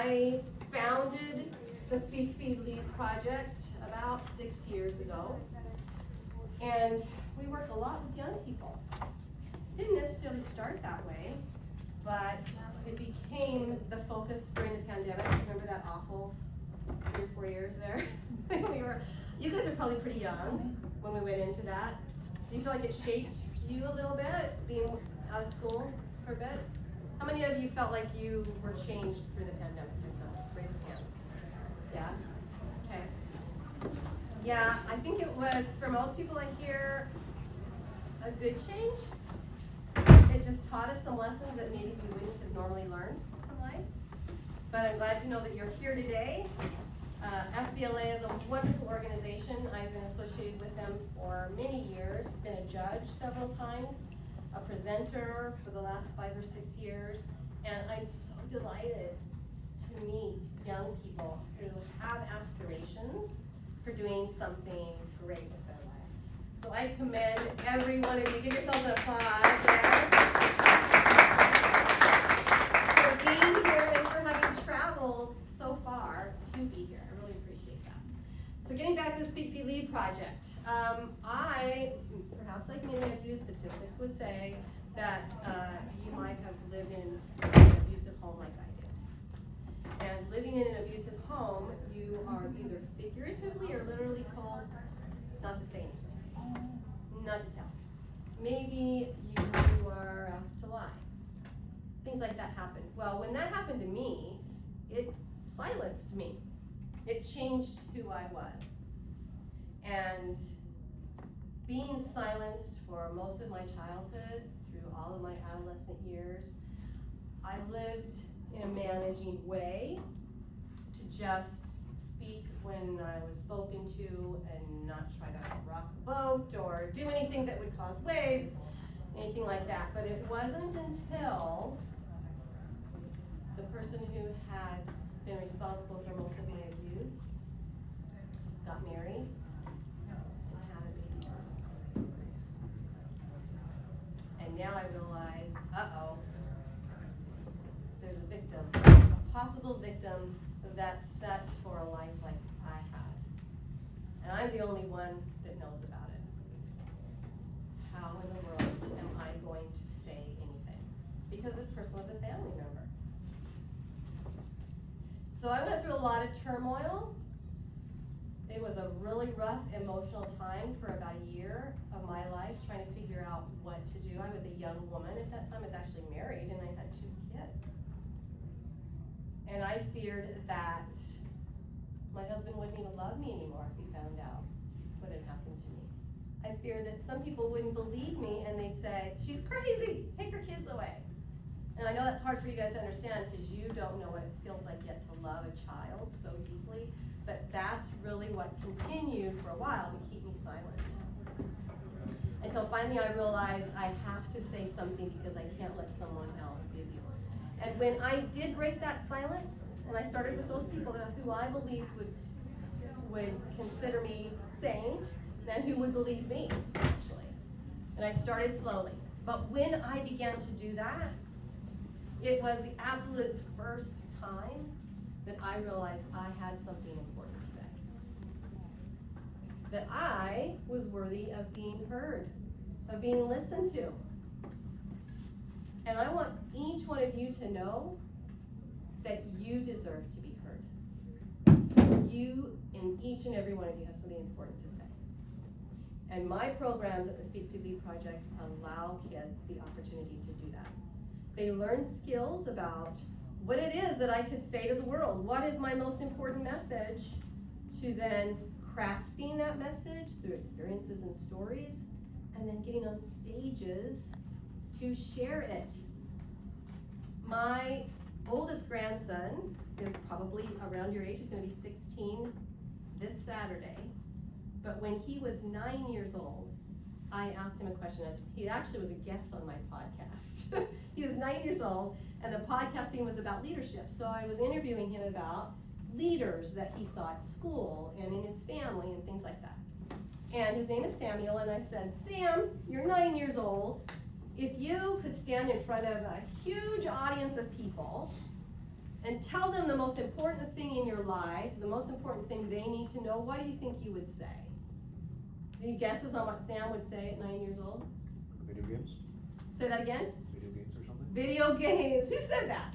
I founded the Speak, Feed, Lead project about 6 years ago, and we work a lot with young people. Didn't necessarily start that way, but it became the focus during the pandemic. Remember that awful 3 or 4 years there? You guys are probably pretty young when we went into that. Do you feel like it shaped you a little bit, being out of school for a bit? How many of you felt like you were changed through the pandemic? Raise your hands. Yeah? Okay. Yeah, I think it was, for most people I hear, a good change. It just taught us some lessons that maybe we wouldn't have normally learned from life. But I'm glad to know that you're here today. FBLA is a wonderful organization. I've been associated with them for many years, been a judge several times, a presenter for the last 5 or 6 years, and I'm so delighted to meet young people who have aspirations for doing something great with their lives. So I commend every one of you. Give yourselves an applause for being here and for having traveled so far to be here. I really appreciate that. So getting back to the Speak, Feed, Lead project, perhaps like many of you, statistics would say that you might have lived in an abusive home like I did. And living in an abusive home, you are either figuratively or literally told not to say anything, not to tell. Maybe you are asked to lie. Things like that happen. Well, when that happened to me, it silenced me. It changed who I was. And being silenced for most of my childhood, through all of my adolescent years, I lived in a managing way to just speak when I was spoken to and not try to rock the boat or do anything that would cause waves, anything like that. But it wasn't until the person who had been responsible for most of my abuse got married and had a baby. And now I realize, there's a victim, a possible victim that's set for a life like I had. And I'm the only one that knows about it. How in the world am I going to say anything? Because this person was a family member. So I went through a lot of turmoil. It was a really rough emotional time for about a year of my life, trying to figure out what to do. I was a young woman at that time. I was actually married and I had 2 kids. And I feared that my husband wouldn't even love me anymore if he found out what had happened to me. I feared that some people wouldn't believe me and they'd say, she's crazy, take her kids away. And I know that's hard for you guys to understand because you don't know what it feels like yet to love a child so deeply, but that's really what continued for a while to keep me silent. Until finally I realized I have to say something because I can't let someone else be abused. And when I did break that silence, and I started with those people who I believed would consider me sane, and who would believe me, actually. And I started slowly. But when I began to do that, it was the absolute first time that I realized I had something important to say. That I was worthy of being heard, of being listened to. And I want each one of you to know that you deserve to be heard. You and each and every one of you have something important to say. And my programs at the Speak, Feed, Lead project allow kids the opportunity to do that. They learn skills about what it is that I could say to the world. What is my most important message? To then crafting that message through experiences and stories, and then getting on stages to share it. My oldest grandson is probably around your age. He's going to be 16 this Saturday. But when he was 9 years old, I asked him a question. He actually was a guest on my podcast. He was 9 years old, and the podcast theme was about leadership. So I was interviewing him about leaders that he saw at school and in his family and things like that. And his name is Samuel, and I said, Sam, you're 9 years old. If you could stand in front of a huge audience of people and tell them the most important thing in your life, the most important thing they need to know, what do you think you would say? Any guesses on what Sam would say at 9 years old? Video games? Say that again? Video games or something? Video games. Who said that?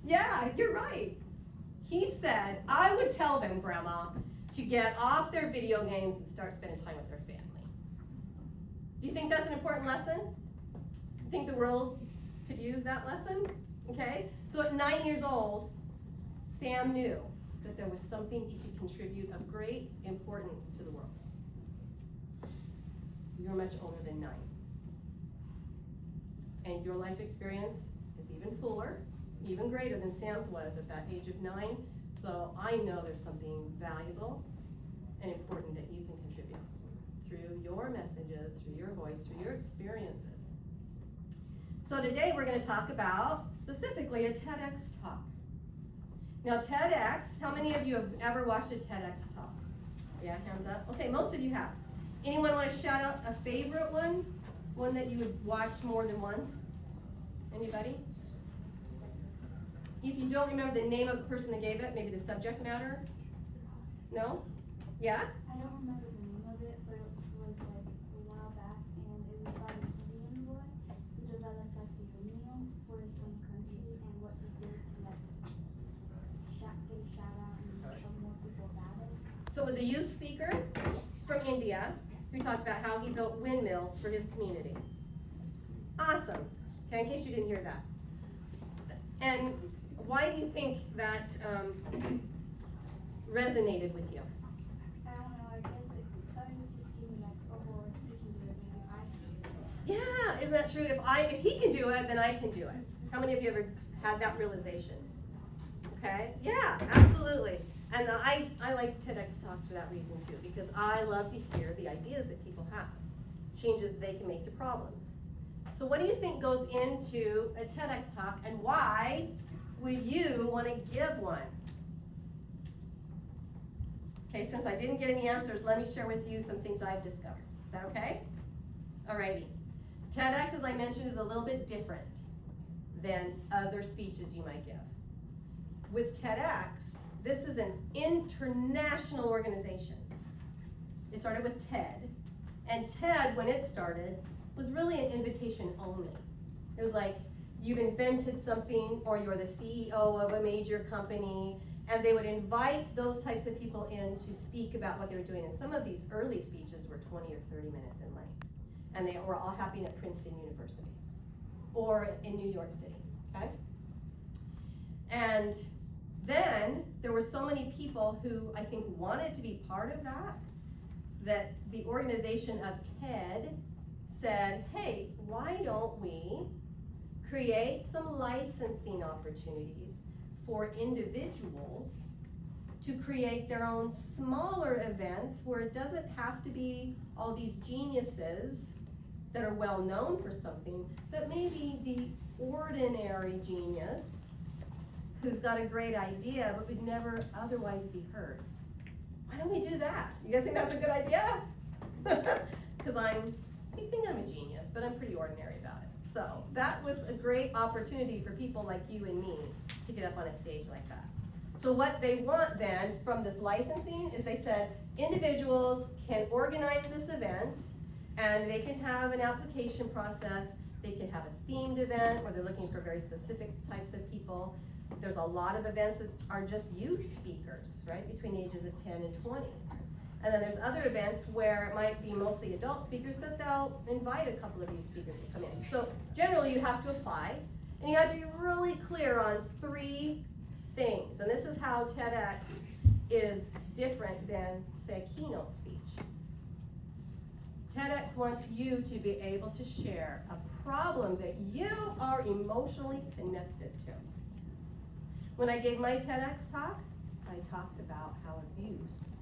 Yeah, you're right. He said, I would tell them, Grandma, to get off their video games and start spending time with their family. Do you think that's an important lesson? You think the world could use that lesson? Okay? So at 9 years old, Sam knew that there was something he could contribute of great importance to the world. You're much older than 9. And your life experience is even fuller, even greater than Sam's was at that age of 9. So I know there's something valuable and important that you can contribute through your messages, through your voice, through your experiences. So today we're going to talk about specifically a TEDx talk. Now TEDx, how many of you have ever watched a TEDx talk? Yeah, hands up. Okay, most of you have. Anyone want to shout out a favorite one? One that you would watch more than once? Anybody? If you don't remember the name of the person that gave it, maybe the subject matter? No? Yeah? I don't remember the name of it, but it was like a while back, and it was about an Indian boy who developed like a windmill for his own country, and what he did to like get a shout out and show more people about it. So it was a youth speaker from India who talked about how he built windmills for his community. Awesome. Okay, in case you didn't hear that. And why do you think that resonated with you? I don't know, I guess it kind of just gave me like, oh, well, if he can do it, maybe I can do it. Yeah, isn't that true? If he can do it, then I can do it. How many of you ever had that realization? Okay, yeah, absolutely. And I like TEDx talks for that reason too, because I love to hear the ideas that people have, changes that they can make to problems. So what do you think goes into a TEDx talk, and why would you want to give one? Okay, since I didn't get any answers, let me share with you some things I've discovered. Is that okay? Alrighty. TEDx, as I mentioned, is a little bit different than other speeches you might give. With TEDx, this is an international organization. It started with TED, and TED, when it started, was really an invitation only. It was like, you've invented something, or you're the CEO of a major company, and they would invite those types of people in to speak about what they were doing. And some of these early speeches were 20 or 30 minutes in length. And they were all happening at Princeton University, or in New York City, okay? And then there were so many people who I think wanted to be part of that the organization of TED said, hey, why don't we create some licensing opportunities for individuals to create their own smaller events where it doesn't have to be all these geniuses that are well known for something, but maybe the ordinary genius who's got a great idea but would never otherwise be heard. Why don't we do that? You guys think that's a good idea? Because you think I'm a genius, but I'm pretty ordinary about it. So that was a great opportunity for people like you and me to get up on a stage like that. So what they want then from this licensing is they said individuals can organize this event, and they can have an application process. They can have a themed event where they're looking for very specific types of people. There's a lot of events that are just youth speakers, right, between the ages of 10 and 20. And then there's other events where it might be mostly adult speakers, but they'll invite a couple of youth speakers to come in. So generally you have to apply, and you have to be really clear on 3 things. And this is how TEDx is different than, say, a keynote speech. TEDx wants you to be able to share a problem that you are emotionally connected to. When I gave my TEDx talk, I talked about how abuse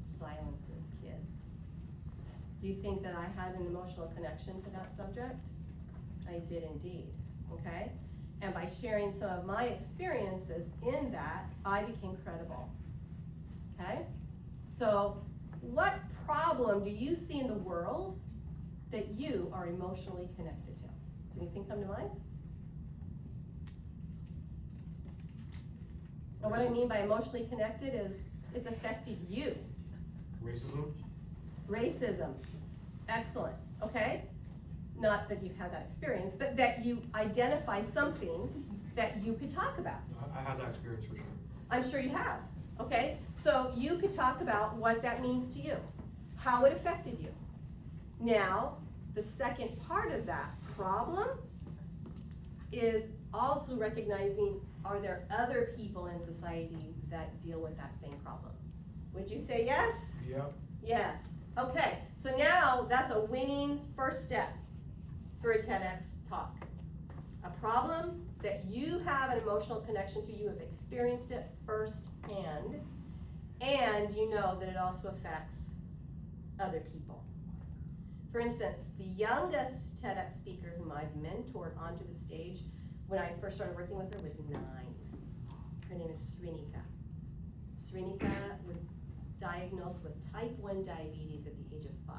silences kids. Do you think that I had an emotional connection to that subject? I did indeed, okay? And by sharing some of my experiences in that, I became credible, okay? So what problem do you see in the world that you are emotionally connected to? Does anything come to mind? And what I mean by emotionally connected is it's affected you. Racism? Racism. Excellent. Okay? Not that you've had that experience, but that you identify something that you could talk about. I had that experience for sure. I'm sure you have. Okay? So you could talk about what that means to you, how it affected you. Now, the second part of that problem is also recognizing, are there other people in society that deal with that same problem? Would you say yes? Yep. Yes. Okay, so now that's a winning first step for a TEDx talk. A problem that you have an emotional connection to, you have experienced it firsthand, and you know that it also affects other people. For instance, the youngest TEDx speaker whom I've mentored onto the stage when I first started working with her was 9. Her name is Srinika. Srinika was diagnosed with type 1 diabetes at the age of 5.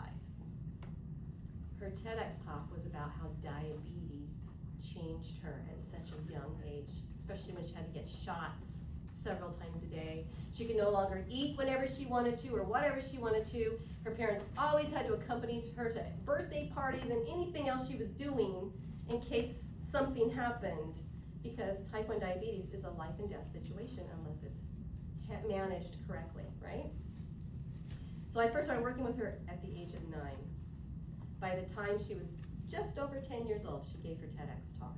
Her TEDx talk was about how diabetes changed her at such a young age, especially when she had to get shots several times a day. She could no longer eat whenever she wanted to or whatever she wanted to. Her parents always had to accompany her to birthday parties and anything else she was doing in case something happened, because type 1 diabetes is a life and death situation unless it's managed correctly, right? So I first started working with her at the age of 9. By the time she was just over 10 years old, she gave her TEDx talk.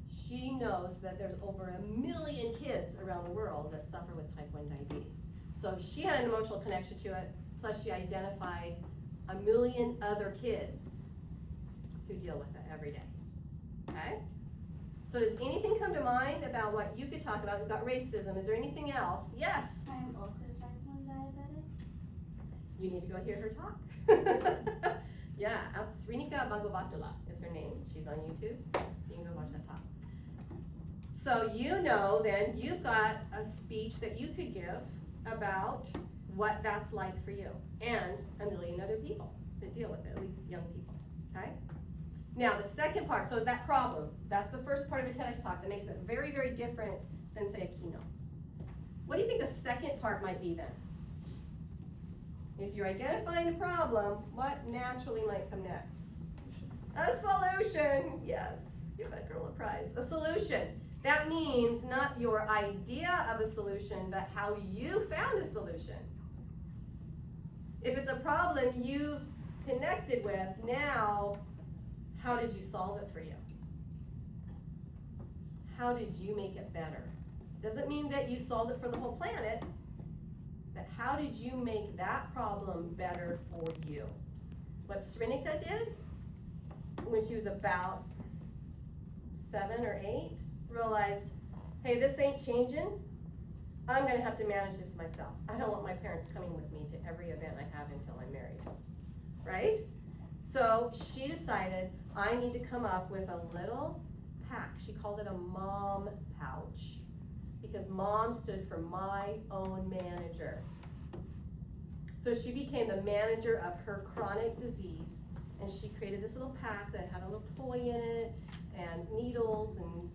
She knows that there's over 1 million kids around the world that suffer with type 1 diabetes. So she had an emotional connection to it, plus she identified 1 million other kids who deal with it every day, okay? So does anything come to mind about what you could talk about? We've got racism. Is there anything else? Yes? I'm also type 1 diabetic. You need to go hear her talk. Yeah, Srinika Bhagavatula is her name. She's on YouTube. You can go watch that talk. So you know then you've got a speech that you could give about what that's like for you and 1 million other people that deal with it, at least young people, okay? Now the second part, so is that problem. That's the first part of a TEDx talk that makes it very, very different than say a keynote. What do you think the second part might be then? If you're identifying a problem, what naturally might come next? A solution. Yes, give that girl a prize. A solution. That means not your idea of a solution, but how you found a solution. If it's a problem you've connected with, now, how did you solve it for you? How did you make it better? Doesn't mean that you solved it for the whole planet, but how did you make that problem better for you? What Srinika did when she was about 7 or 8, realized, hey, this ain't changing. I'm gonna have to manage this myself. I don't want my parents coming with me to every event I have until I'm married, right? So she decided, I need to come up with a little pack. She called it a mom pouch, because mom stood for my own manager. So she became the manager of her chronic disease, and she created this little pack that had a little toy in it, and needles, and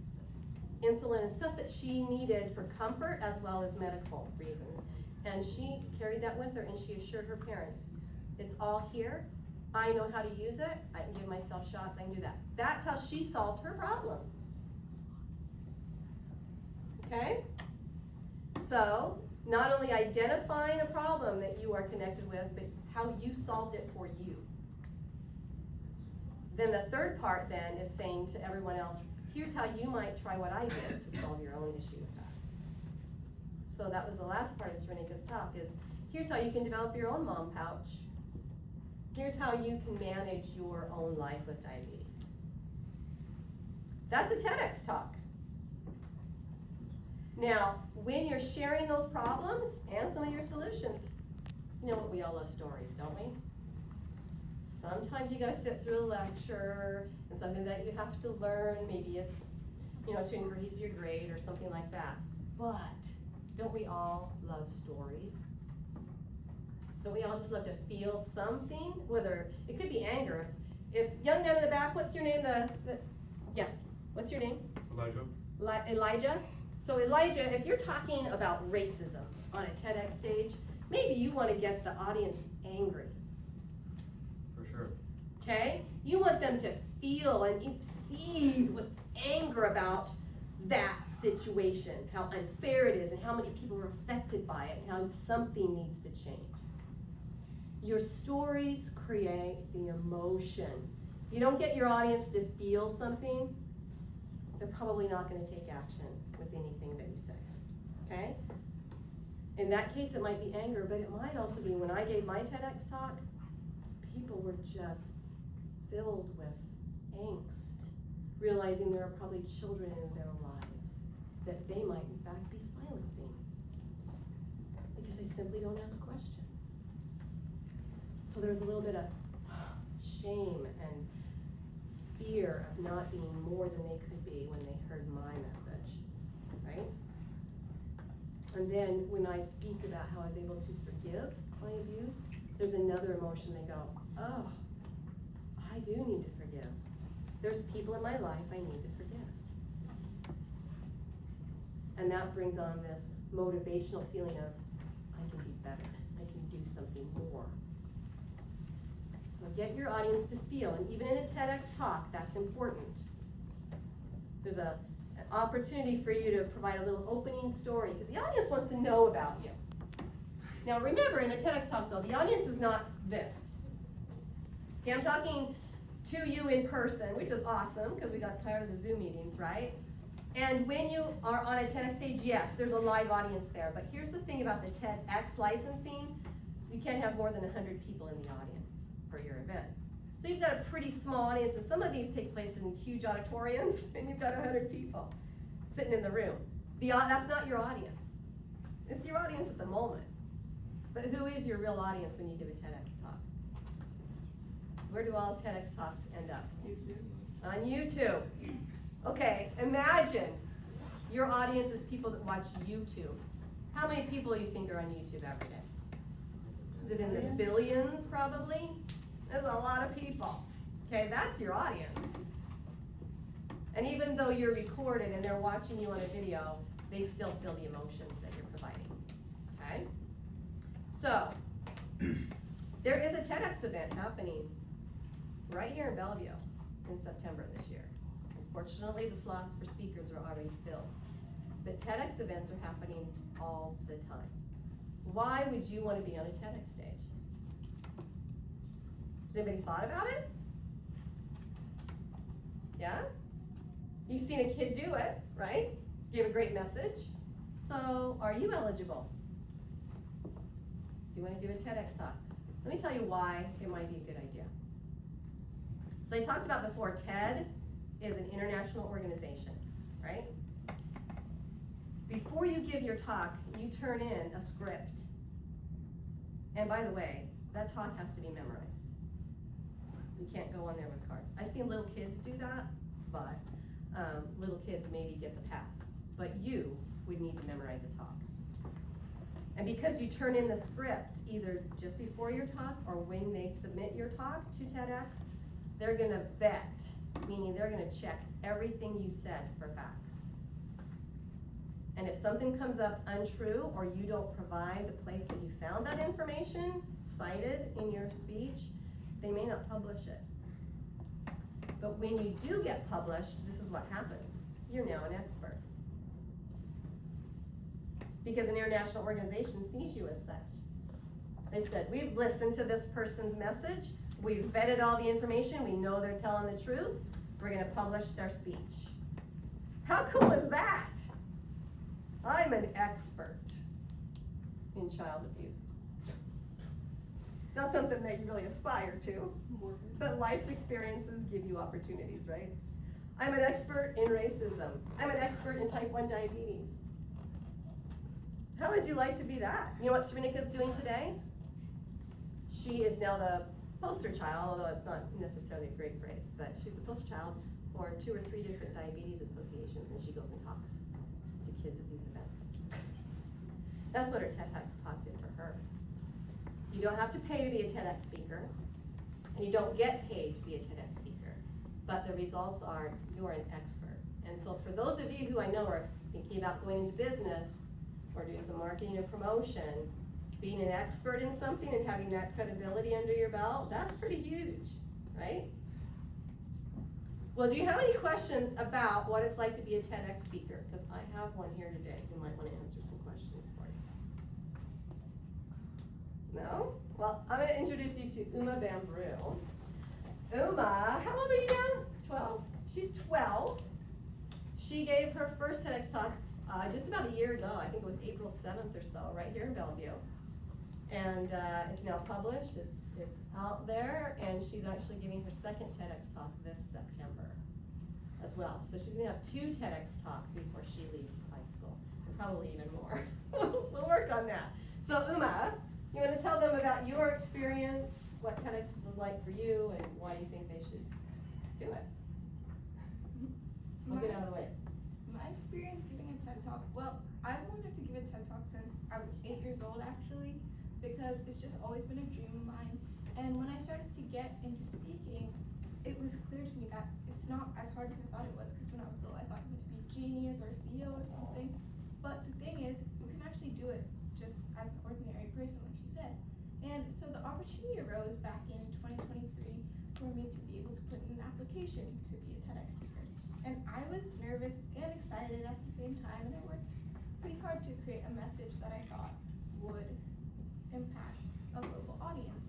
insulin, and stuff that she needed for comfort as well as medical reasons. And she carried that with her, and she assured her parents, it's all here, I know how to use it, I can give myself shots, I can do that. That's how she solved her problem. Okay? So, not only identifying a problem that you are connected with, but how you solved it for you. Then the third part then is saying to everyone else, here's how you might try what I did to solve your own issue with that. So that was the last part of Srinika's talk, is here's how you can develop your own mom pouch. Here's how you can manage your own life with diabetes. That's a TEDx talk. Now, when you're sharing those problems and some of your solutions, you know what, we all love stories, don't we? Sometimes you gotta sit through a lecture and something that you have to learn, maybe it's, to increase your grade or something like that. But don't we all love stories? Don't we all just love to feel something? Whether, it could be anger. If young man in the back, what's your name? Yeah, what's your name? Elijah. Elijah? So Elijah, if you're talking about racism on a TEDx stage, maybe you want to get the audience angry. For sure. Okay? You want them to feel and seethe with anger about that situation, how unfair it is, and how many people are affected by it, and how something needs to change. Your stories create the emotion. If you don't get your audience to feel something, they're probably not going to take action with anything that you say. Okay? In that case, it might be anger, but it might also be when I gave my TEDx talk, people were just filled with angst, realizing there are probably children in their lives that they might in fact be silencing because they simply don't ask questions. So there's a little bit of shame and fear of not being more than they could be when they heard my message, right? And then when I speak about how I was able to forgive my abuse, there's another emotion. They go, oh, I do need to forgive. There's people in my life I need to forgive. And that brings on this motivational feeling of, I can be better. I can do something more. So get your audience to feel, and even in a TEDx talk, that's important. There's an opportunity for you to provide a little opening story, because the audience wants to know about you. Now remember, in a TEDx talk though, the audience is not this. Okay, I'm talking to you in person, which is awesome, because we got tired of the Zoom meetings, right? And when you are on a TEDx stage, yes, there's a live audience there, but here's the thing about the TEDx licensing, you can't have more than 100 people in the audience for your event. So you've got a pretty small audience, and some of these take place in huge auditoriums, and you've got 100 people sitting in the room. That's not your audience. It's your audience at the moment. But who is your real audience when you give a TEDx talk? Where do all TEDx talks end up? YouTube. On YouTube. Okay, imagine your audience is people that watch YouTube. How many people do you think are on YouTube every day? Is it in the billions, probably? There's a lot of people. Okay, that's your audience. And even though you're recorded and they're watching you on a video, they still feel the emotions that you're providing. Okay? So, there is a TEDx event happening right here in Bellevue in September this year. Unfortunately, the slots for speakers are already filled. But TEDx events are happening all the time. Why would you want to be on a TEDx stage? Has anybody thought about it? Yeah? You've seen a kid do it, right? Gave a great message. So, are you eligible? Do you want to give a TEDx talk? Let me tell you why it might be a good idea. So I talked about before, TED is an international organization, right? Before you give your talk, you turn in a script. And by the way, that talk has to be memorized. You can't go on there with cards. I've seen little kids do that, but little kids maybe get the pass. But you would need to memorize a talk. And because you turn in the script either just before your talk or when they submit your talk to TEDx, they're gonna vet, meaning they're gonna check everything you said for facts. And if something comes up untrue or you don't provide the place that you found that information cited in your speech, they may not publish it. But when you do get published, this is what happens. You're now an expert. Because an international organization sees you as such. They said, we've listened to this person's message, we've vetted all the information, we know they're telling the truth, we're gonna publish their speech. How cool is that? I'm an expert in child abuse. Not something that you really aspire to, but life's experiences give you opportunities, right? I'm an expert in racism. I'm an expert in type 1 diabetes. How would you like to be that? You know what Srinika's doing today? She is now the poster child, although it's not necessarily a great phrase, but she's the poster child for 2 or 3 different diabetes associations, and she goes and talks to kids at these events. That's what her TEDx talk did for her. You don't have to pay to be a TEDx speaker, and you don't get paid to be a TEDx speaker, but the results are you're an expert. And so for those of you who I know are thinking about going into business or do some marketing or promotion, being an expert in something and having that credibility under your belt, that's pretty huge, right? Well, do you have any questions about what it's like to be a TEDx speaker? Because I have one here today who might want to answer some questions for you. No? Well, I'm going to introduce you to Uma Van Brew. Uma, how old are you now? 12? She's 12. She gave her first TEDx talk just about a year ago. I think it was April 7th or so, right here in Bellevue. And it's now published, it's out there, and she's actually giving her second TEDx talk this September as well. So she's gonna have 2 TEDx talks before she leaves high school, and probably even more. We'll work on that. So Uma, you wanna tell them about your experience, what TEDx was like for you, and why you think they should do it? We'll get out of the way. My experience giving a TED Talk, well, I've wanted to give a TED Talk since I was 8 years old actually, because it's just always been a dream of mine. And when I started to get into speaking, it was clear to me that it's not as hard as I thought it was, because when I was little I thought I wanted to be a genius or a CEO or something. But the thing is, you can actually do it just as an ordinary person, like she said. And so the opportunity arose back in 2023 for me to be able to put in an application to be a TEDx speaker. And I was nervous and excited at the same time, and I worked pretty hard to create a message that I thought would impact a global audience.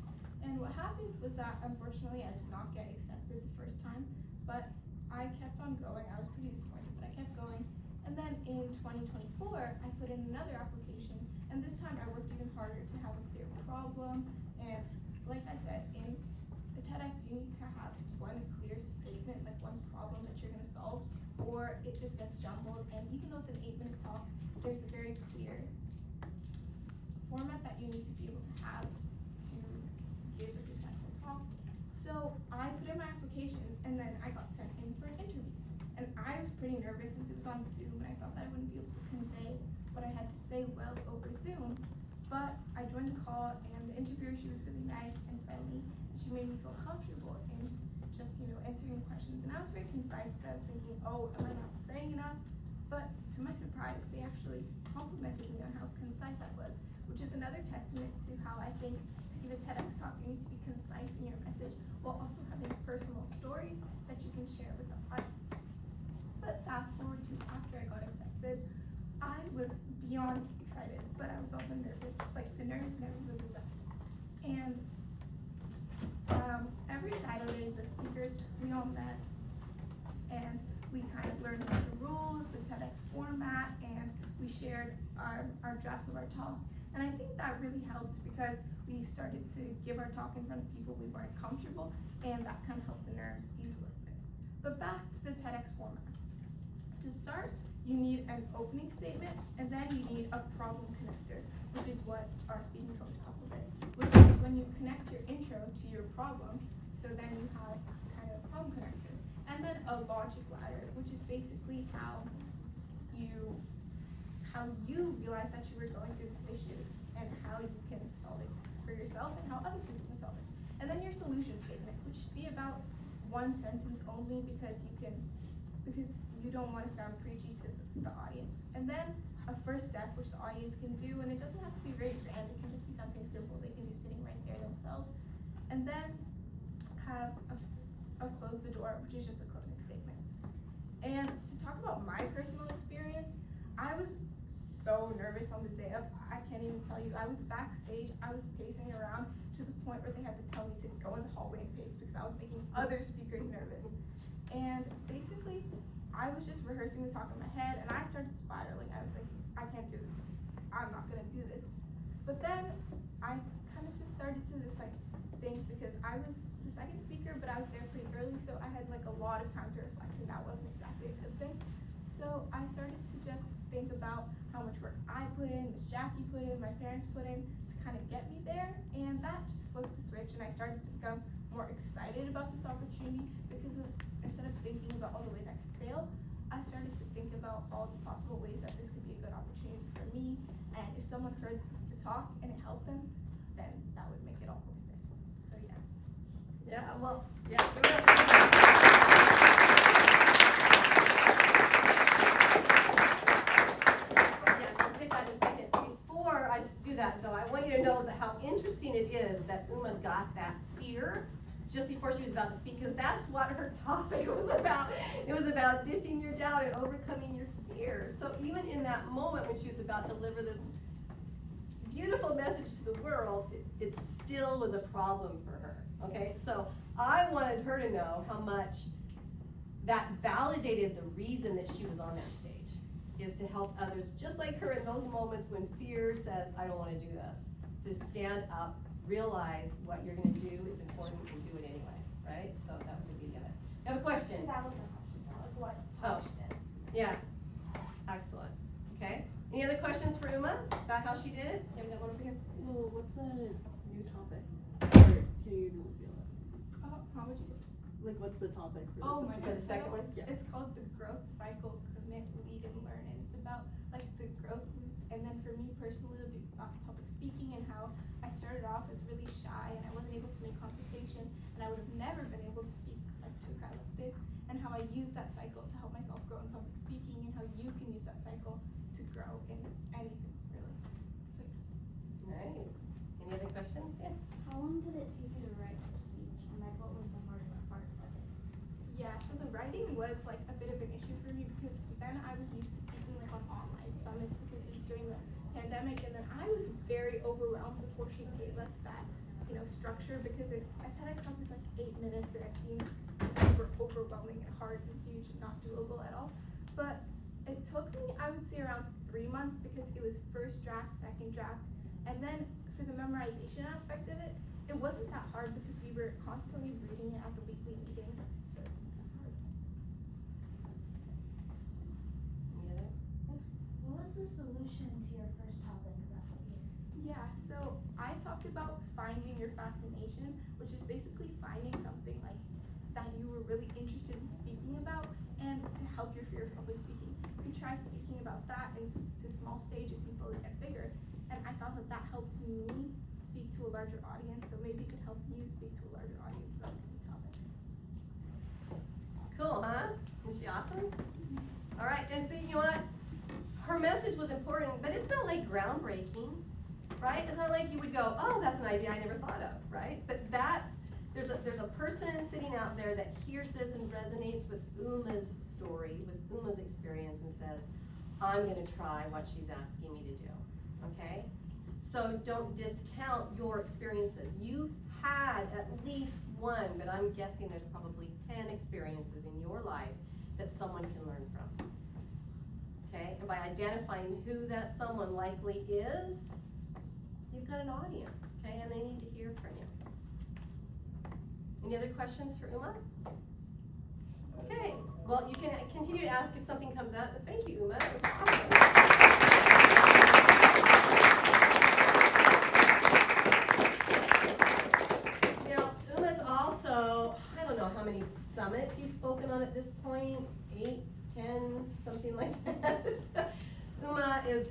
And what happened was that unfortunately I did not get accepted the first time, but I kept on going. I was pretty disappointed, but I kept going. And then in 2024, I put in another application, and this time I worked even harder to have a clear problem. And like I said, in a TEDx, you need to have one clear statement, like one problem that you're gonna solve, or it just gets jumbled. And even though it's an 8-minute talk, there's a very clear format that you need to be able to have to give a successful talk. So I put in my application, and then I got sent in for an interview. And I was pretty nervous since it was on Zoom, and I thought that I wouldn't be able to convey what I had to say well over Zoom. But I joined the call, and the interviewer, she was really nice and friendly, and she made me feel comfortable in just, answering questions. And I was very concise, but I was thinking, oh, am I not saying enough? But to my surprise, they actually complimented me on how concise I was, which is another testament to how I think to give a TEDx talk, you need to be concise in your message while also having personal stories that you can share with the audience. But fast forward to after I got accepted, I was beyond excited, but I was also nervous. Like, the nerves never really left. And every Saturday, the speakers, we all met, and we kind of learned about the rules, the TEDx format, and we shared our drafts of our talk. And I think that really helped because we started to give our talk in front of people we weren't comfortable, and that kind of helped the nerves ease a little bit. But back to the TEDx format. To start, you need an opening statement, and then you need a problem connector, which is what our speaking coach talked about, which is when you connect your intro to your problem, so then you have kind of a problem connector. And then a logic ladder, which is basically how you realize that you were going through this issue and how you can solve it for yourself and how other people can solve it. And then your solution statement, which should be about 1 sentence only because you don't want to sound preachy to the audience. And then a first step, which the audience can do, and it doesn't have to be very grand, it can just be something simple they can do sitting right there themselves. And then have a close the door, which is just a closing statement. And to talk about my personal experience, I was so nervous on the day of, I can't even tell you. I was backstage, I was pacing around to the point where they had to tell me to go in the hallway and pace because I was making other speakers nervous. And basically, I was just rehearsing the talk in my head, and I started spiraling. I was like, I can't do this. I'm not gonna do this. But then I kind of just started to just think, because I was the second speaker, but I was there pretty early, so I had a lot of time to reflect, and that wasn't exactly a good thing. So I started to just think about how much work I put in, Miss Jackie put in, my parents put in to kind of get me there, and that just flipped the switch, and I started to become more excited about this opportunity because instead of thinking about all the ways I could fail, I started to think about all the possible ways that this could be a good opportunity for me, and if someone heard the talk and it helped them, then that would make it all worth it. So yeah. Yeah, well, yeah. that though, I want you to know that how interesting it is that Uma got that fear just before she was about to speak, because that's what her topic was about. It was about dishing your doubt and overcoming your fear. So even in that moment when she was about to deliver this beautiful message to the world, it still was a problem for her, okay? So I wanted her to know how much that validated the reason that she was on that stage, is to help others just like her in those moments when fear says, I don't want to do this, to stand up, realize what you're going to do is important, and do it anyway, right? So that would be the other. I have a question. That was my question, like what Oh. touched it. Yeah, excellent. Okay, any other questions for Uma about how she did it? Yeah, we got one over here. Well, what's the new topic? Or can you reveal it? How would you say? Like, what's the topic for Oh this? my For the God. second one? Yeah. It's called the growth cycle, commit, lead, and learn. And it's about like the growth loop. And then for me personally, it'll be about public speaking and how I started off as really shy and I wasn't able to make conversation and I would have never been able to speak like to a crowd like this, and how I use that cycle to help myself grow in public speaking, and how you can use that cycle to grow in anything really. So Nice. Any other questions? Yeah. How long did it take you to write the speech, and like what was the hardest part of it? yeah, so the writing was like a bit of an issue for me because then I was used to speaking like on online summits because it was during the pandemic, and then I was very overwhelmed before she gave us that, you know, structure, because a TEDx talk is like 8 minutes and it seems super overwhelming and hard and huge and not doable at all. But it took me, I would say, around 3 months because it was first draft, second draft, and then for the memorization aspect of it, it wasn't that hard because we were constantly reading it at the weekly meetings, so it wasn't that hard. Any other? What was the solution to your first topic about fear? Yeah, so I talked about finding your fascination, which is basically finding something like that you were really interested in speaking about, and to help your fear of public speaking, you could try speaking about that to small stages and slowly get bigger. And I found that helped me speak to a larger audience, so maybe it could help you speak to a larger audience about any topic. Cool, huh? Is she awesome? All right, and see, you know what? Her message was important, but it's not like groundbreaking, right? It's not like you would go, oh, that's an idea I never thought of, right? But there's a person sitting out there that hears this and resonates with Uma's story, with Uma's experience, and says, I'm gonna try what she's asking me to do, okay? So don't discount your experiences. You've had at least one, but I'm guessing there's probably 10 experiences in your life that someone can learn from. Okay, and by identifying who that someone likely is, you've got an audience, okay, and they need to hear from you. Any other questions for Uma? Okay, well, you can continue to ask if something comes up, but thank you, Uma. That was awesome. Now, Uma's also, I don't know how many summits you've spoken on at this point, 8, 10, something like that. Uma is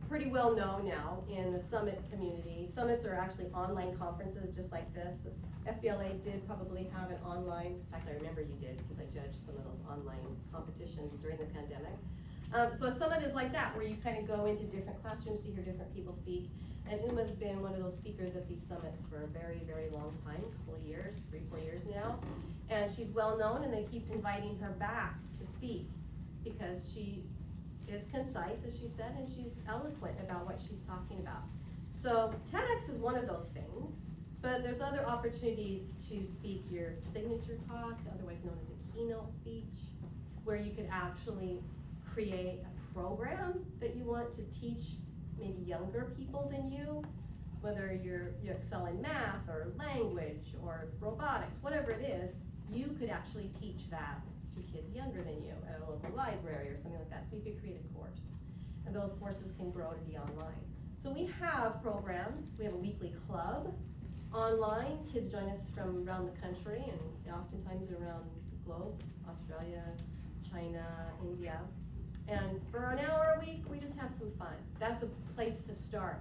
pretty well known now in the summit community. Summits are actually online conferences just like this. FBLA did probably have an online, in fact I remember you did because I judged some of those online competitions during the pandemic. So a summit is like that, where you kind of go into different classrooms to hear different people speak. And Uma's been one of those speakers at these summits for a very, very long time, a couple of years, 3-4 years now. And she's well known, and they keep inviting her back to speak because she is concise, as she said, and she's eloquent about what she's talking about. So TEDx is one of those things, but there's other opportunities to speak your signature talk, otherwise known as a keynote speech, where you could actually create a program that you want to teach maybe younger people than you, whether you excel in math or language or robotics, whatever it is, you could actually teach that to kids younger than you at a local library or something like that. So you could create a course, and those courses can grow to be online. So we have programs. We have a weekly club online. Kids join us from around the country and oftentimes around the globe, Australia, China, India. And for an hour a week, we just have some fun. That's a place to start.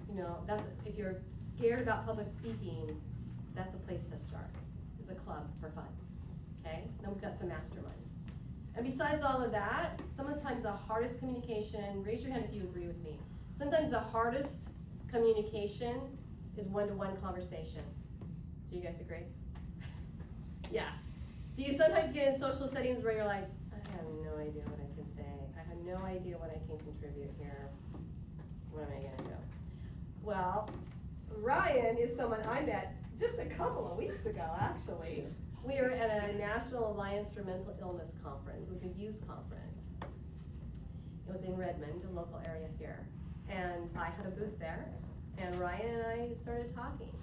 You know, if you're scared about public speaking, that's a place to start. It's a club for fun. Okay? Then we've got some masterminds. And besides all of that, sometimes the hardest communication, raise your hand if you agree with me, sometimes the hardest communication is one-to-one conversation. Do you guys agree? Yeah. Do you sometimes get in social settings where you're like, I have no idea what I can say. I have no idea what I can contribute here. What am I gonna do? Well, Ryan is someone I met just a couple of weeks ago, actually. We were at a National Alliance for Mental Illness conference. It was a youth conference. It was in Redmond, a local area here. And I had a booth there, and Ryan and I started talking.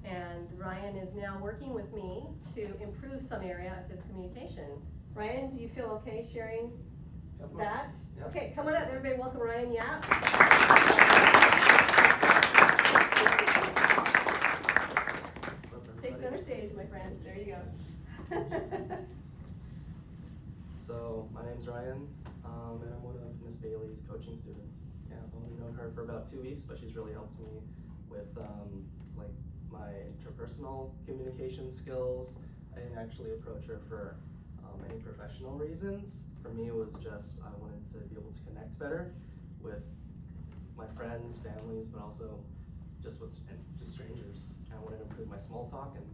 And Ryan is now working with me to improve some area of his communication. Ryan, do you feel okay sharing that? Yeah. Okay, come on up, everybody, welcome Ryan, yeah. Take center stage, my friend, there you go. So, my name's Ryan, and I'm one of Miss Bailey's coaching students. Yeah, I've only known her for about 2 weeks, but she's really helped me with like my interpersonal communication skills. I didn't actually approach her for any professional reasons. For me, it was just I wanted to be able to connect better with my friends, families, but also just with just strangers. I wanted to improve my small talk, and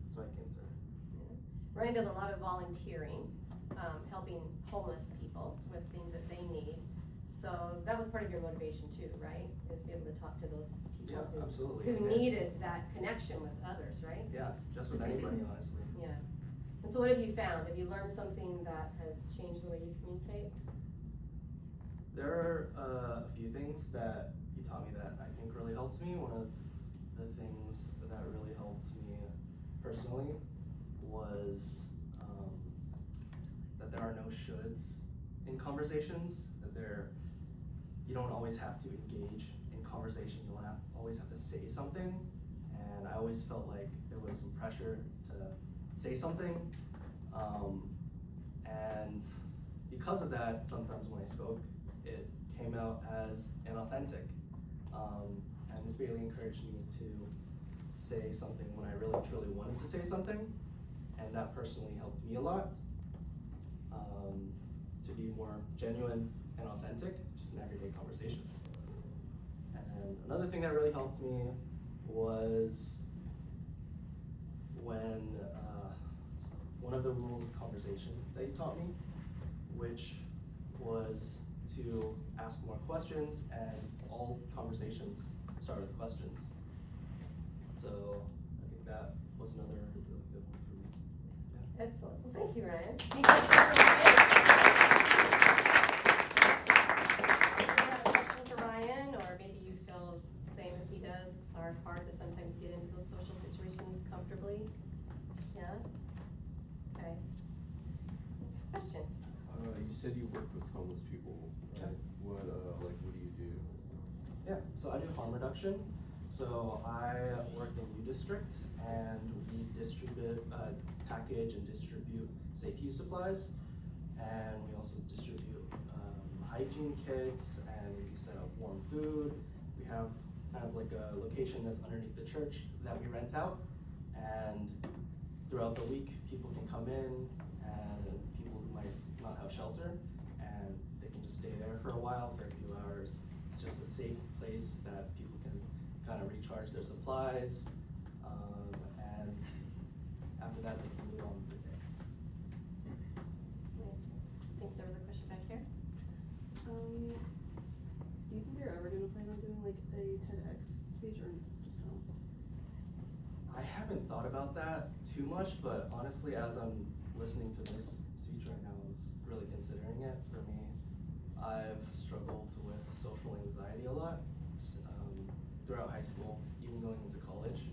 that's why I came to her. Yeah. Ryan does a lot of volunteering, helping homeless people with things that they need. So that was part of your motivation too, right? Is to be able to talk to those people Yeah, absolutely. who Yeah. needed that connection with others, right? Yeah, just with anybody, honestly. Yeah. And so what have you found? Have you learned something that has changed the way you communicate? There are a few things that he taught me that I think really helped me. One of the things that really helped me personally was that there are no shoulds in conversations. That you don't always have to engage in conversations. You don't always have to say something. And I always felt like there was some pressure to say something. And because of that, sometimes when I spoke, it came out as inauthentic. And Ms. Bailey encouraged me to say something when I really truly wanted to say something, and that personally helped me a lot to be more genuine and authentic, just an everyday conversation. And another thing that really helped me was when one of the rules of conversation that he taught me, which was to ask more questions, and all conversations start with questions. So I think that was another really good one for me. Yeah. Excellent. Well, thank you, Ryan. Any questions for Ryan? Do you have a question for Ryan, or maybe you feel the same as he does? It's hard to sometimes get into those social situations comfortably. Yeah? Okay. Question? You said you worked with homeless people, right? What do you do? Yeah, so I do harm reduction. So I work in U District, and we package and distribute safe use supplies, and we also distribute hygiene kits, and we set up warm food. We have kind of like a location that's underneath the church that we rent out, and throughout the week, people can come in, and people who might not have shelter, and they can just stay there for a while, for a few hours. It's just a safe place that people can kind of recharge their supplies, and after that they can move on with their day. Nice. I think there was a question back here. Do you think they're ever gonna plan on doing like a TEDx speech or just home? I haven't thought about that too much, but honestly, as I'm listening to this speech right now, I was really considering it. For me, I've struggled with social anxiety a lot throughout high school, even going into college,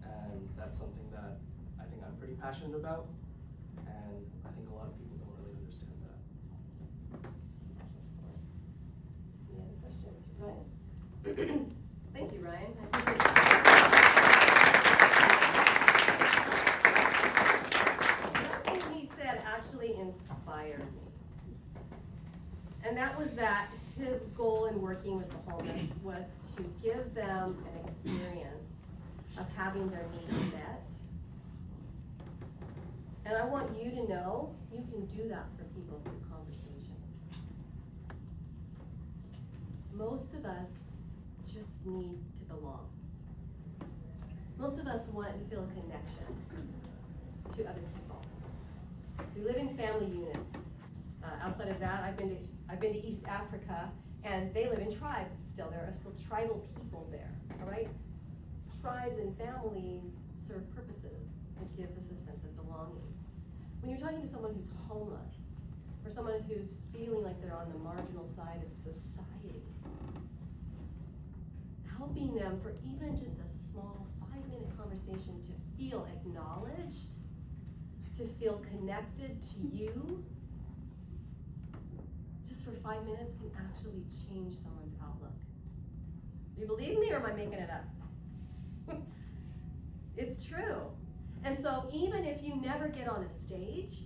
and that's something that I think I'm pretty passionate about, and I think a lot of people don't really understand that. Any other questions for Ryan? Thank you, Ryan. I appreciate that. Something he said actually inspired me. And that was that his goal in working with the homeless was to give them an experience of having their needs met. And I want you to know you can do that for people through conversation. Most of us just need to belong. Most of us want to feel a connection to other people. We live in family units. Outside of that, I've been to East Africa, and they live in tribes still. There are still tribal people there, all right? Tribes and families serve purposes. It gives us a sense of belonging. When you're talking to someone who's homeless, or someone who's feeling like they're on the marginal side of society, helping them for even just a small 5-minute conversation to feel acknowledged, to feel connected to you, just for 5 minutes can actually change someone's outlook. Do you believe me, or am I making it up? It's true. And so even if you never get on a stage,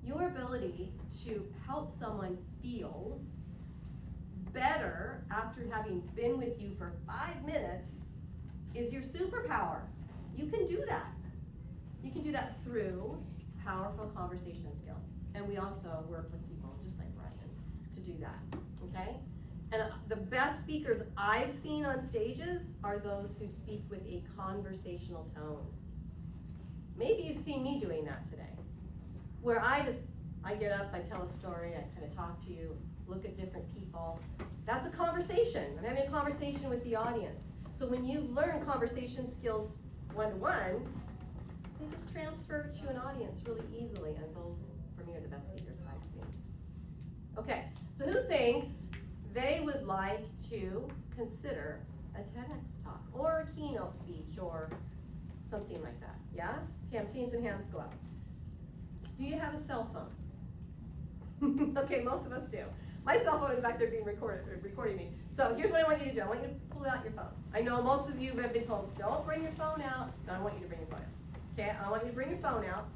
your ability to help someone feel better after having been with you for 5 minutes is your superpower. You can do that. You can do that through powerful conversation skills. And we also work with people just like Brian to do that, okay? And the best speakers I've seen on stages are those who speak with a conversational tone. Maybe you've seen me doing that today, where I get up, I tell a story, I kind of talk to you, look at different people. That's a conversation. I'm having a conversation with the audience. So when you learn conversation skills one-to-one, they just transfer to an audience really easily, and those, for me, are the best speakers I've seen. Okay, so who thinks they would like to consider a TEDx talk, or a keynote speech, or something like that? Yeah? Okay, I'm seeing some hands go up. Do you have a cell phone? Okay, most of us do. My cell phone is back there being recording me. So here's what I want you to do. I want you to pull out your phone. I know most of you have been told, don't bring your phone out. No, I want you to bring your phone out. Okay, I want you to bring your phone out.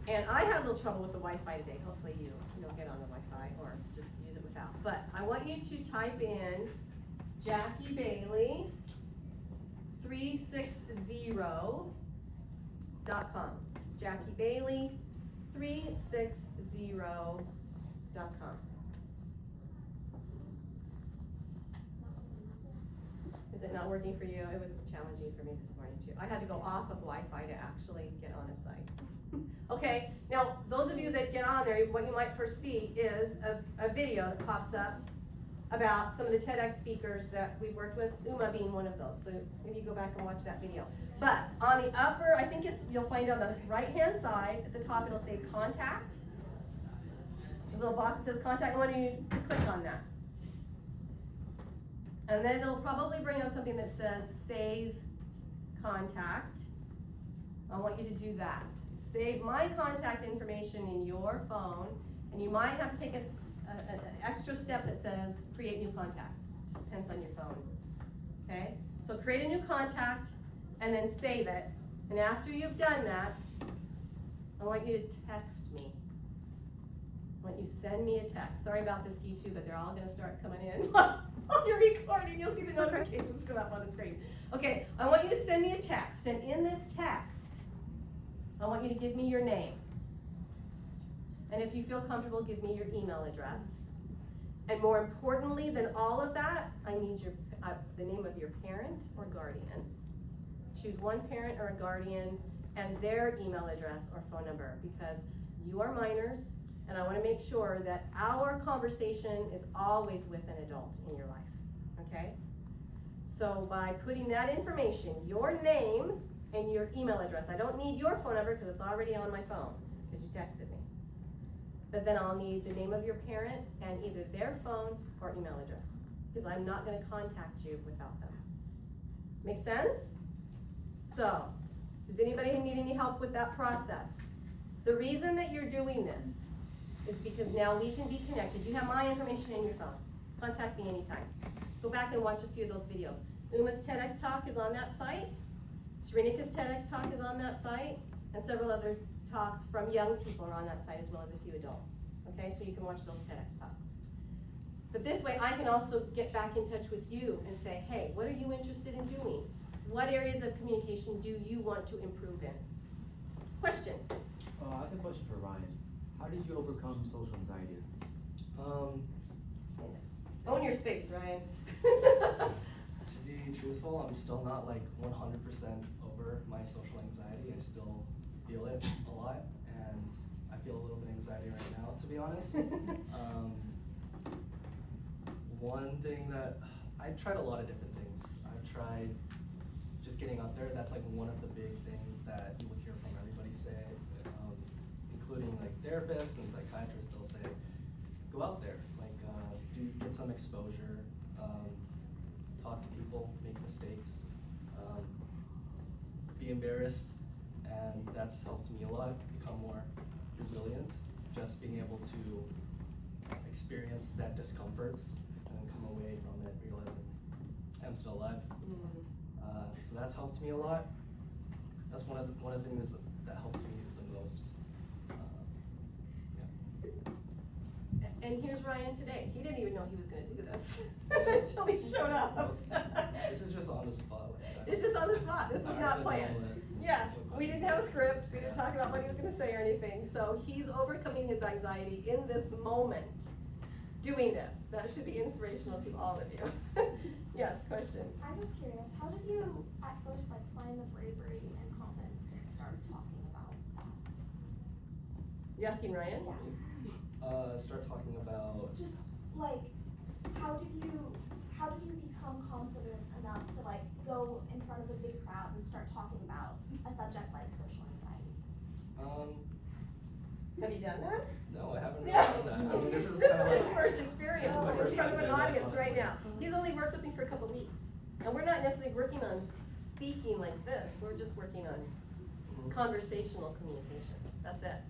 And I had a little trouble with the Wi-Fi today. Hopefully you'll get on the Wi-Fi or just use it without. But I want you to type in Jackie Bailey 360.com. Jackie Bailey 360.com. Is it not working for you? It was challenging for me this morning too. I had to go off of Wi-Fi to actually get on a site. Okay, now those of you that get on there, what you might first see is a video that pops up about some of the TEDx speakers that we've worked with, Uma being one of those. So maybe you go back and watch that video. But on the upper, I think you'll find on the right-hand side, at the top it'll say contact. There's a little box that says contact. I want you to click on that. And then it'll probably bring up something that says save contact. I want you to do that. Save my contact information in your phone, and you might have to take an extra step that says create new contact. It just depends on your phone. Okay? So create a new contact and then save it. And after you've done that, I want you to text me. I want you to send me a text. Sorry about this, YouTube, but they're all going to start coming in. While you're recording, you'll see the notifications come up on the screen. Okay, I want you to send me a text, and in this text, I want you to give me your name. And if you feel comfortable, give me your email address. And more importantly than all of that, I need the name of your parent or guardian. Choose one parent or a guardian and their email address or phone number, because you are minors, and I want to make sure that our conversation is always with an adult in your life, okay? So by putting that information, your name and your email address, I don't need your phone number because it's already on my phone, because you texted me. But then I'll need the name of your parent and either their phone or email address, because I'm not going to contact you without them. Make sense? So, does anybody need any help with that process? The reason that you're doing this is because now we can be connected. You have my information in your phone. Contact me anytime. Go back and watch a few of those videos. Uma's TEDx talk is on that site. Srinika's TEDx talk is on that site. And several other talks from young people are on that site, as well as a few adults. Okay, so you can watch those TEDx talks. But this way I can also get back in touch with you and say, hey, what are you interested in doing? What areas of communication do you want to improve in? Question? I have a question for Ryan. How did you overcome social anxiety? Own your your space, Ryan. To be truthful, I'm still not like 100% over my social anxiety. I still feel it a lot, and I feel a little bit of anxiety right now, to be honest. One thing that I've tried a lot of different things. I've tried just getting out there. That's like one of the big things that you will hear from everybody say, including like therapists and psychiatrists. They'll say, go out there, like get some exposure, talk to people, make mistakes, be embarrassed, and that's helped me a lot become more resilient. Just being able to experience that discomfort and then come away from it realizing I'm still alive. So that's helped me a lot. That's one of the things that helped me the most. And here's Ryan today. He didn't even know he was going to do this until he showed up. This is just on the spot like that. It's just on the spot. This was not planned. Yeah, we didn't have a script. We didn't talk about what he was going to say or anything. So he's overcoming his anxiety in this moment, doing this. That should be inspirational to all of you. Yes, question. I'm just curious, how did you at first like find the bravery and confidence to start talking about that? You asking Ryan? Yeah. Start talking about. Just like, how did you become confident enough to like go in front of a big crowd and start talking about a subject like social anxiety? Have you done that? No, I haven't really Yeah. done that. I mean, this is This kind of is like, his first experience this is my in first front of time an doing that, audience right honestly. now. He's only worked with me for a couple weeks. And we're not necessarily working on speaking like this. We're just working on conversational communication. That's it,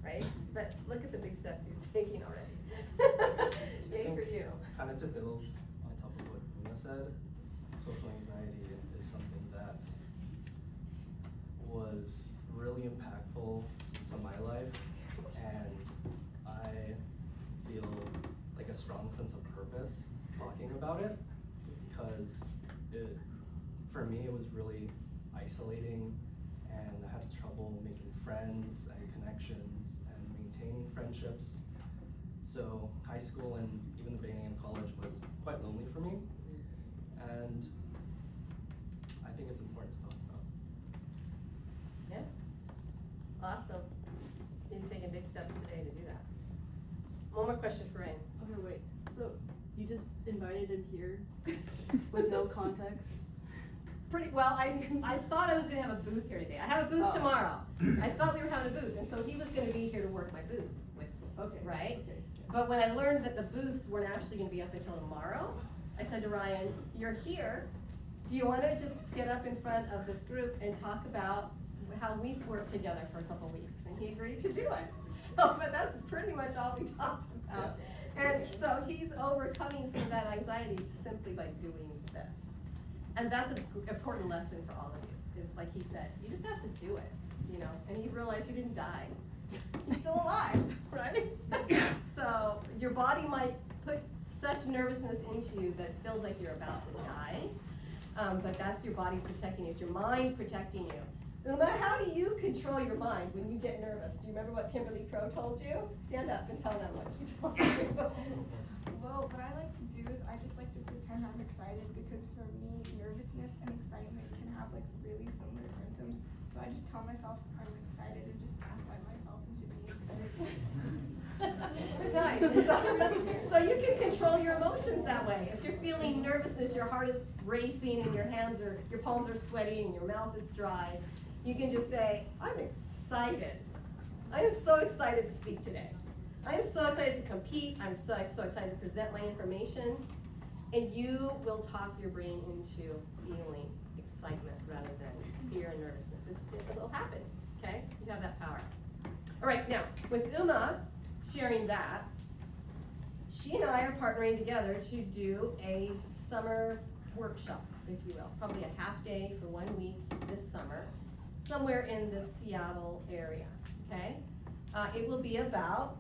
right? But look at the big steps he's taking already. Yay for you. Kind of to build on top of what Una said, social anxiety is something that was really impactful to my life, and I feel like a strong sense of purpose talking about it, because for me it was really isolating, and I had trouble making friends and connections and maintaining friendships. So high school and even the beginning of college was quite lonely for me, and I think it's important to talk about. Yeah. Awesome. He's taking big steps today to do that. One more question for Rain. Okay, wait, so you just invited him here with no context? Pretty well. I thought I was going to have a booth here today. I have a booth Oh. tomorrow. I thought we were having a booth, and so he was going to be here to work my booth with me. Okay. Right? Okay. But when I learned that the booths weren't actually going to be up until tomorrow, I said to Ryan, "You're here. Do you want to just get up in front of this group and talk about how we've worked together for a couple weeks?" And he agreed to do it. So, but that's pretty much all we talked about. And so he's overcoming some of that anxiety just simply by doing this. And that's an important lesson for all of you, is like he said, you just have to do it, you know, and you realize you didn't die. You're still alive, right? So your body might put such nervousness into you that it feels like you're about to die, but that's your body protecting you, it's your mind protecting you. Uma, how do you control your mind when you get nervous? Do you remember what Kimberly Crow told you? Stand up and tell them what she told you. Well, what I like to do is I just like to pretend I'm excited, because for me, nervousness and excitement can have like really similar symptoms. So I just tell myself I'm excited and just gaslight myself into being excited. Nice. So you can control your emotions that way. If you're feeling nervousness, your heart is racing and your palms are sweaty and your mouth is dry, you can just say, "I'm excited. I am so excited to speak today. I am so excited to compete. I'm so excited to present my information." And you will talk your brain into feeling excitement rather than fear and nervousness. It'll happen, okay? You have that power. All right, now, with Uma sharing that, she and I are partnering together to do a summer workshop, if you will. Probably a half day for 1 week this summer, somewhere in the Seattle area, okay? It will be about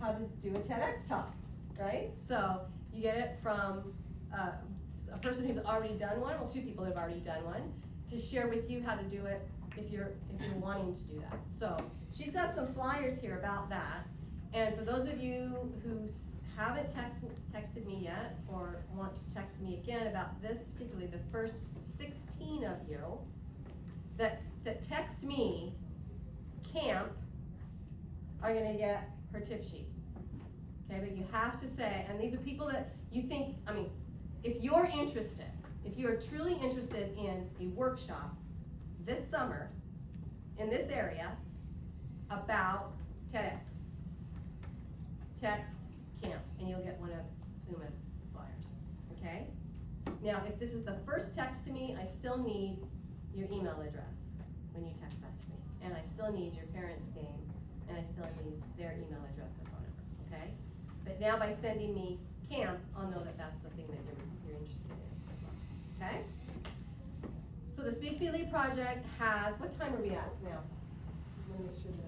how to do a TEDx talk, right? So you get it from a person who's already done one, well, two people that have already done one, to share with you how to do it if you're wanting to do that. So she's got some flyers here about that. And for those of you who haven't texted me yet, or want to text me again about this, particularly the first 16 of you that text me camp are gonna get her tip sheet. Okay, but you have to say, and these are people that you think, I mean, if you're interested, if you are truly interested in a workshop this summer in this area about TEDx, text camp, and you'll get one of Uma's flyers, okay? Now, if this is the first text to me, I still need your email address when you text that to me. And I still need your parents' name, and I still need their email address or phone number, okay? But now by sending me camp, I'll know that that's the thing that you're interested in as well, okay? So the Speak Feedly project has, what time are we at now? Let me make sure that.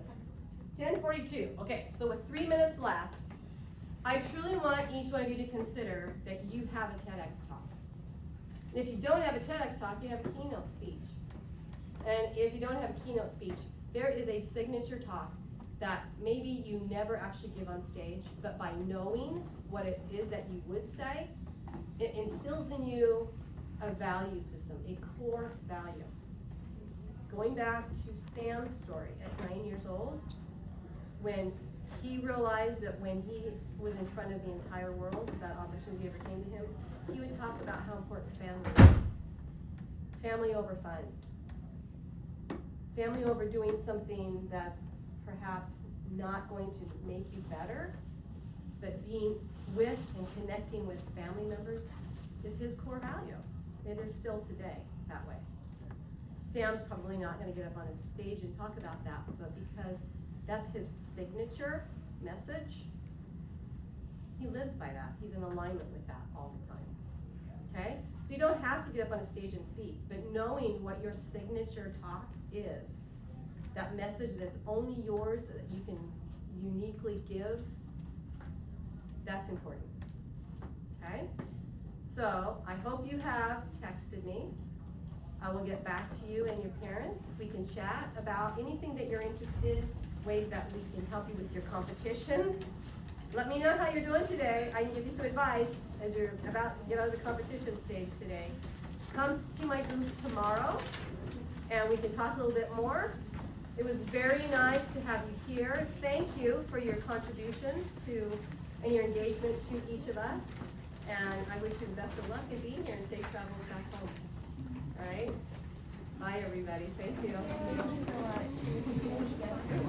10:42, okay, so with 3 minutes left, I truly want each one of you to consider that you have a TEDx talk. And if you don't have a TEDx talk, you have a keynote speech. And if you don't have a keynote speech, there is a signature talk that maybe you never actually give on stage, but by knowing what it is that you would say, it instills in you a value system, a core value. Going back to Sam's story at 9 years old, when he realized that when he was in front of the entire world, that opportunity ever came to him, he would talk about how important family is. Family over fun. Family over doing something that's perhaps not going to make you better, but being with and connecting with family members is his core value. It is still today that way. Sam's probably not gonna get up on a stage and talk about that, but because that's his signature message, he lives by that. He's in alignment with that all the time, okay? So you don't have to get up on a stage and speak, but knowing what your signature talk is, that message that's only yours, that you can uniquely give, that's important, okay? So I hope you have texted me. I will get back to you and your parents. We can chat about anything that you're interested in, ways that we can help you with your competitions. Let me know how you're doing today. I can give you some advice as you're about to get on the competition stage today. Come to my booth tomorrow and we can talk a little bit more. It was very nice to have you here. Thank you for your contributions to and your engagement to each of us. And I wish you the best of luck in being here and safe travels back home. All right? Bye, everybody. Thank you. Thank you so much.